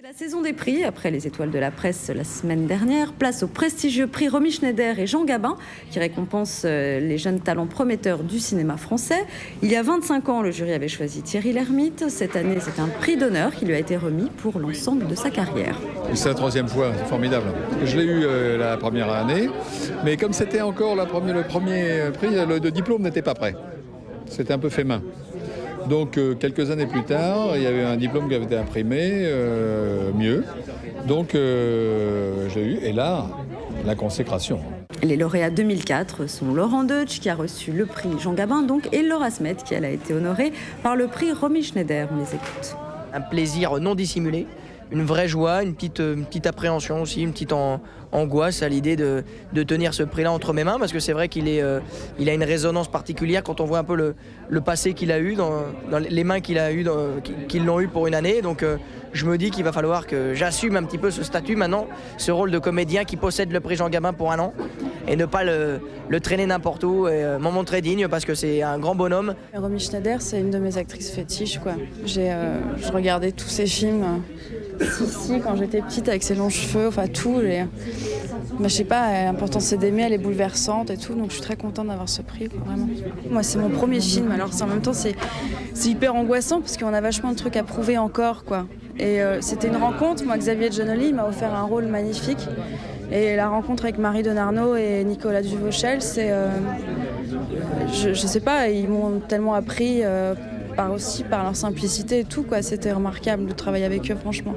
C'est la saison des prix. Après les étoiles de la presse la semaine dernière, place au prestigieux prix Romy Schneider et Jean Gabin, qui récompense les jeunes talents prometteurs du cinéma français. Il y a 25 ans, le jury avait choisi Thierry Lhermitte. Cette année, c'est un prix d'honneur qui lui a été remis pour l'ensemble de sa carrière. C'est la troisième fois, c'est formidable. Je l'ai eu la première année, mais comme c'était encore le premier prix, le diplôme n'était pas prêt. C'était un peu fait main. Donc quelques années plus tard, il y avait un diplôme qui avait été imprimé, mieux. Donc j'ai eu, et là, la consécration. Les lauréats 2004 sont Laurent Deutsch, qui a reçu le prix Jean Gabin, donc, et Laura Smet, qui elle a été honorée par le prix Romy Schneider. On les écoute. Un plaisir non dissimulé, une vraie joie, une petite appréhension aussi, une petite angoisse à l'idée de tenir ce prix-là entre mes mains, parce que c'est vrai qu'il a une résonance particulière quand on voit un peu le passé qu'il a eu, dans les mains qu'il a eu, qui l'ont eu pour une année. Donc je me dis qu'il va falloir que j'assume un petit peu ce statut maintenant, ce rôle de comédien qui possède le prix Jean Gabin pour un an, et ne pas le traîner n'importe où, et m'en montrer digne, parce que c'est un grand bonhomme. Romy Schneider, c'est une de mes actrices fétiches, quoi. Je regardais tous ses films quand j'étais petite, avec ses longs cheveux, enfin tout. Je sais pas, l'importance c'est d'aimer, elle est bouleversante et tout, donc je suis très contente d'avoir ce prix, quoi, vraiment. Moi, c'est mon premier film, alors en même temps c'est hyper angoissant parce qu'on a vachement de trucs à prouver encore, quoi. Et c'était une rencontre. Moi, Xavier Giannoli m'a offert un rôle magnifique. Et la rencontre avec Marie Denarnaud et Nicolas Duvauchel, c'est... je sais pas, ils m'ont tellement appris par leur simplicité et tout, quoi. C'était remarquable de travailler avec eux, franchement.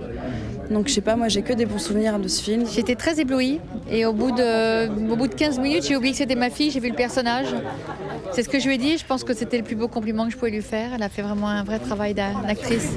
Donc je sais pas, moi j'ai que des bons souvenirs de ce film. J'étais très éblouie et au bout de 15 minutes, j'ai oublié que c'était ma fille, j'ai vu le personnage. C'est ce que je lui ai dit, je pense que c'était le plus beau compliment que je pouvais lui faire. Elle a fait vraiment un vrai travail d'actrice.